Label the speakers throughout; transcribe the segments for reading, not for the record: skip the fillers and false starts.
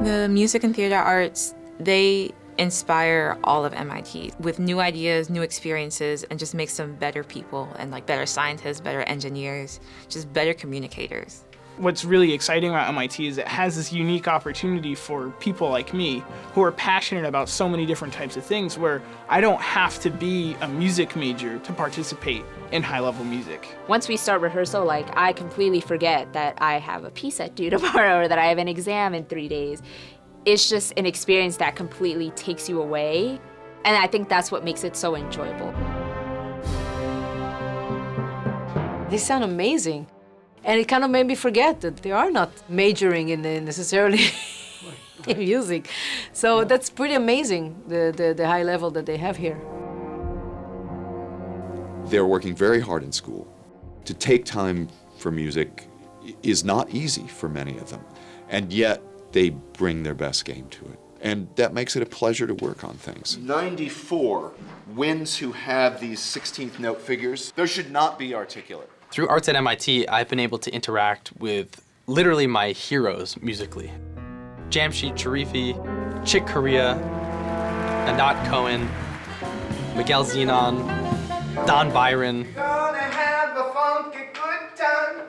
Speaker 1: The music and theater arts, they inspire all of MIT with new ideas, new experiences, and just makes them better people and like better scientists, better engineers, just better communicators.
Speaker 2: What's really exciting about MIT is it has this unique opportunity for people like me who are passionate about so many different types of things where I don't have to be a music major to participate in high-level music.
Speaker 3: Once we start rehearsal, like, I completely forget that I have a piece set due tomorrow or that I have an exam in 3 days. It's just an experience that completely takes you away, and I think that's what makes it so enjoyable.
Speaker 4: They sound amazing. And it kind of made me forget that they are not majoring in necessarily in music. So that's pretty amazing, the high level that they have here.
Speaker 5: They're working very hard in school. To take time for music is not easy for many of them, and yet they bring their best game to it. And that makes it a pleasure to work on things.
Speaker 6: 94 winds who have these 16th note figures. Those should not be articulate.
Speaker 7: Through Arts at MIT, I've been able to interact with literally my heroes musically. Jamshid Sharifi, Chick Corea, Anat Cohen, Miguel Zenon, Don Byron.
Speaker 6: Gonna have a funky good time.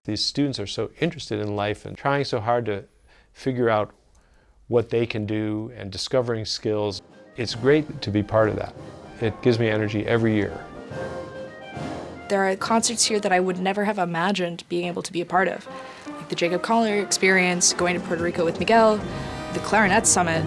Speaker 8: These students are so interested in life and trying so hard to figure out what they can do and discovering skills. It's great to be part of that. It gives me energy every year.
Speaker 9: There are concerts here that I would never have imagined being able to be a part of. Like the Jacob Collier experience, going to Puerto Rico with Miguel, the Clarinet Summit.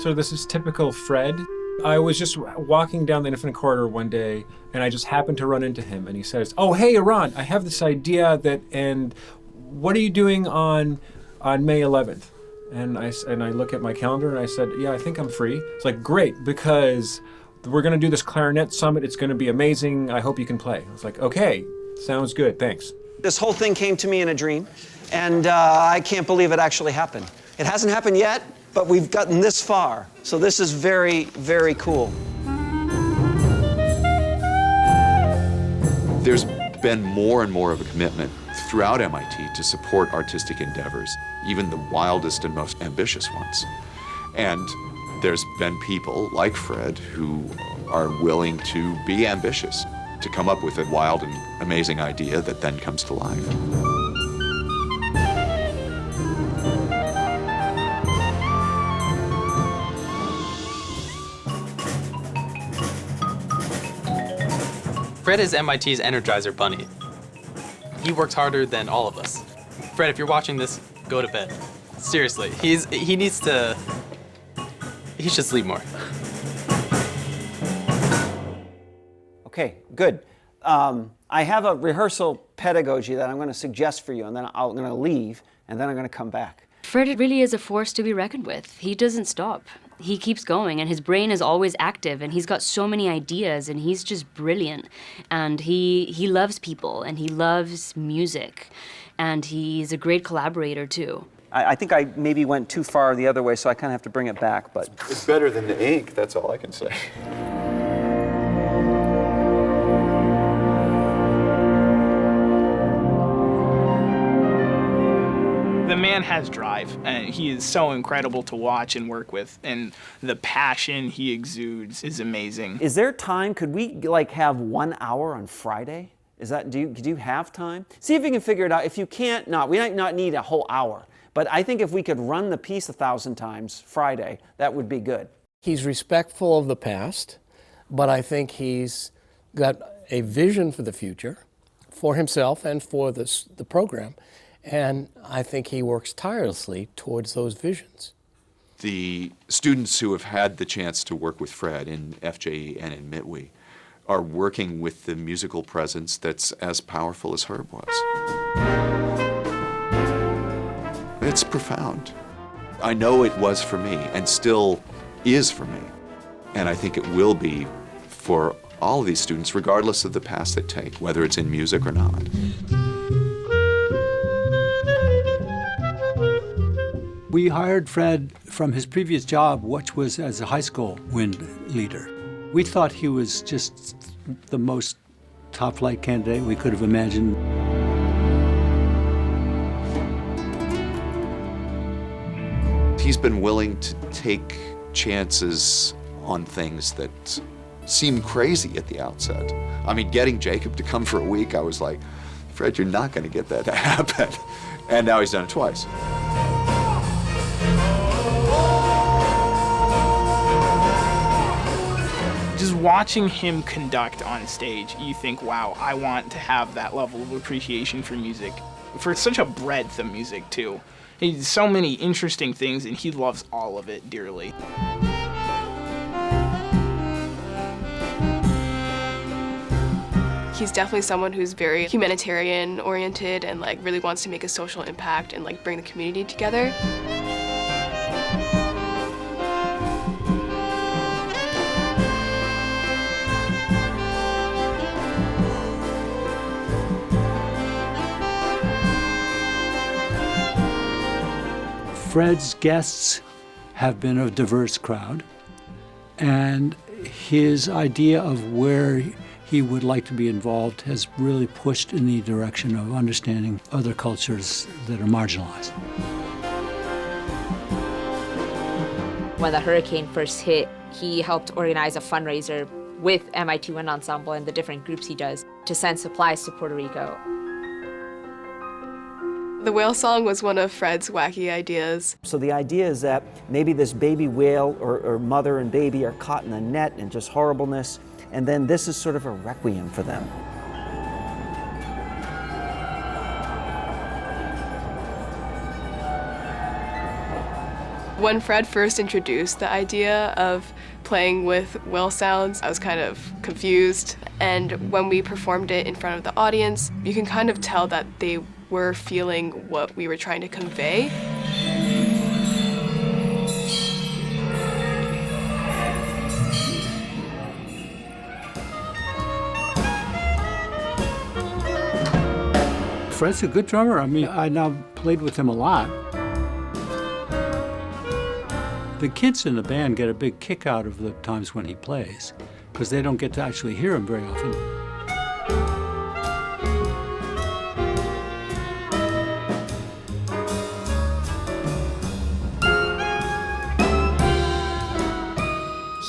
Speaker 10: So this is typical Fred. I was just walking down the Infinite Corridor one day, and I just happened to run into him, and he says, "Oh, hey, Iran, I have this idea that, and what are you doing on May 11th?" And I look at my calendar and I said, "Yeah, I think I'm free." It's like, "Great, because we're going to do this clarinet summit. It's going to be amazing. I hope you can play." I was like, "Okay, sounds good, thanks."
Speaker 11: This whole thing came to me in a dream, and I can't believe it actually happened. It hasn't happened yet, but we've gotten this far. So this is very, very cool.
Speaker 5: There's been more and more of a commitment throughout MIT to support artistic endeavors, even the wildest and most ambitious ones. And there's been people like Fred who are willing to be ambitious, to come up with a wild and amazing idea that then comes to life.
Speaker 7: Fred is MIT's Energizer Bunny. He works harder than all of us. Fred, if you're watching this, go to bed. Seriously, he should sleep more.
Speaker 11: Okay, good. I have a rehearsal pedagogy that I'm going to suggest for you, and then I'm going to leave, and then I'm going to come back.
Speaker 12: Fred really is a force to be reckoned with. He doesn't stop. He keeps going, and his brain is always active, and he's got so many ideas, and he's just brilliant. And he loves people, and he loves music, and he's a great collaborator, too.
Speaker 11: I think I maybe went too far the other way, so I kind of have to bring it back, but...
Speaker 6: It's better than the ink, that's all I can say.
Speaker 2: The man has drive, and he is so incredible to watch and work with, and the passion he exudes is amazing.
Speaker 11: Is there time? Could we like have 1 hour on Friday? Is that, do you have time? See if you can figure it out. If you can't, we might not need a whole hour. But I think if we could run the piece 1,000 times Friday, that would be good.
Speaker 13: He's respectful of the past, but I think he's got a vision for the future, for himself and for the program. And I think he works tirelessly towards those visions.
Speaker 5: The students who have had the chance to work with Fred in FJE and in MITWE are working with the musical presence that's as powerful as Herb was. It's profound. I know it was for me and still is for me. And I think it will be for all of these students, regardless of the path they take, whether it's in music or not.
Speaker 14: We hired Fred from his previous job, which was as a high school wind leader. We thought he was just the most top-flight candidate we could have imagined.
Speaker 5: He's been willing to take chances on things that seem crazy at the outset. I mean, getting Jacob to come for a week, I was like, Fred, you're not going to get that to happen. And now he's done it twice.
Speaker 2: Just watching him conduct on stage, you think, wow, I want to have that level of appreciation for music. For such a breadth of music, too. He's so many interesting things, and he loves all of it dearly.
Speaker 15: He's definitely someone who's very humanitarian oriented and like really wants to make a social impact and like bring the community together.
Speaker 14: Fred's guests have been a diverse crowd, and his idea of where he would like to be involved has really pushed in the direction of understanding other cultures that are marginalized.
Speaker 3: When the hurricane first hit, he helped organize a fundraiser with MIT Wind Ensemble and the different groups he does to send supplies to Puerto Rico.
Speaker 15: The whale song was one of Fred's wacky ideas.
Speaker 11: So the idea is that maybe this baby whale or mother and baby are caught in a net and just horribleness, and then this is sort of a requiem for them.
Speaker 15: When Fred first introduced the idea of playing with whale sounds, I was kind of confused. And when we performed it in front of the audience, you can kind of tell that they were feeling what we were trying to convey.
Speaker 14: Fred's a good drummer. I mean, I now played with him a lot. The kids in the band get a big kick out of the times when he plays, because they don't get to actually hear him very often.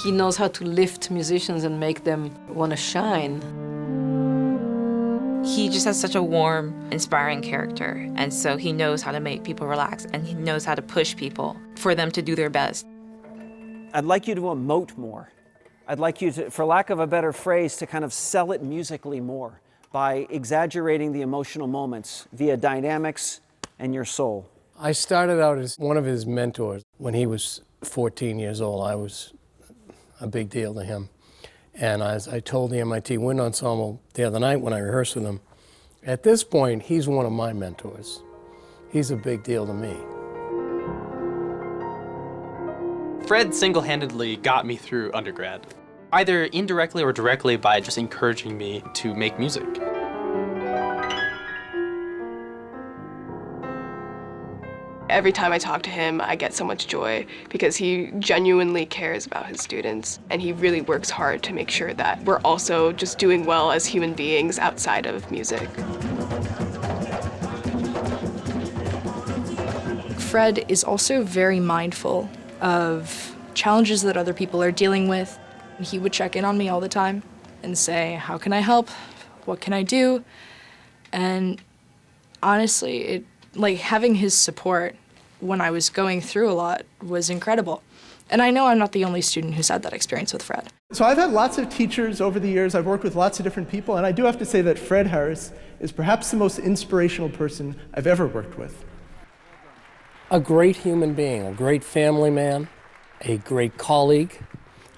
Speaker 4: He knows how to lift musicians and make them want to shine.
Speaker 1: He just has such a warm, inspiring character, and so he knows how to make people relax, and he knows how to push people for them to do their best.
Speaker 11: I'd like you to emote more. I'd like you to, for lack of a better phrase, to kind of sell it musically more by exaggerating the emotional moments via dynamics and your soul.
Speaker 13: I started out as one of his mentors. When he was 14 years old, I was a big deal to him. And as I told the MIT Wind Ensemble the other night when I rehearsed with him, at this point, he's one of my mentors. He's a big deal to me.
Speaker 7: Fred single-handedly got me through undergrad, either indirectly or directly by just encouraging me to make music.
Speaker 15: Every time I talk to him, I get so much joy because he genuinely cares about his students, and he really works hard to make sure that we're also just doing well as human beings outside of music.
Speaker 9: Fred is also very mindful of challenges that other people are dealing with. He would check in on me all the time and say, how can I help? What can I do? And honestly, having his support when I was going through a lot was incredible. And I know I'm not the only student who's had that experience with Fred.
Speaker 16: So I've had lots of teachers over the years. I've worked with lots of different people, and I do have to say that Fred Harris is perhaps the most inspirational person I've ever worked with.
Speaker 13: A great human being, a great family man, a great colleague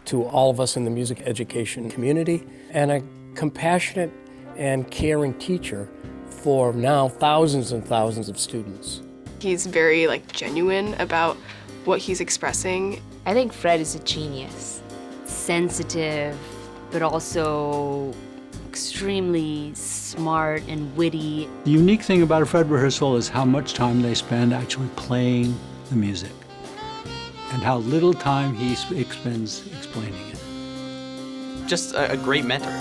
Speaker 13: to all of us in the music education community, and a compassionate and caring teacher for now thousands and thousands of students.
Speaker 15: He's very genuine about what he's expressing.
Speaker 3: I think Fred is a genius.
Speaker 12: Sensitive, but also extremely smart and witty.
Speaker 14: The unique thing about a Fred rehearsal is how much time they spend actually playing the music and how little time he spends explaining it.
Speaker 7: just a great mentor.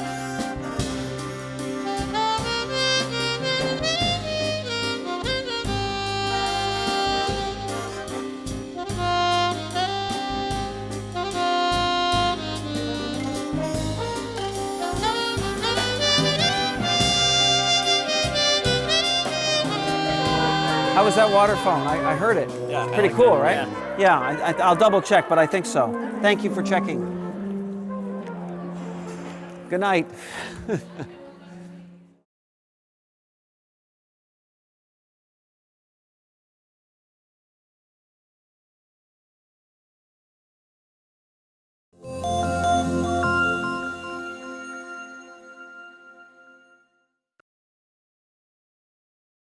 Speaker 11: How was that waterphone? I heard it.
Speaker 17: Yeah,
Speaker 11: Pretty cool, right? Yeah, I'll double check, but I think so. Thank you for checking. Good night.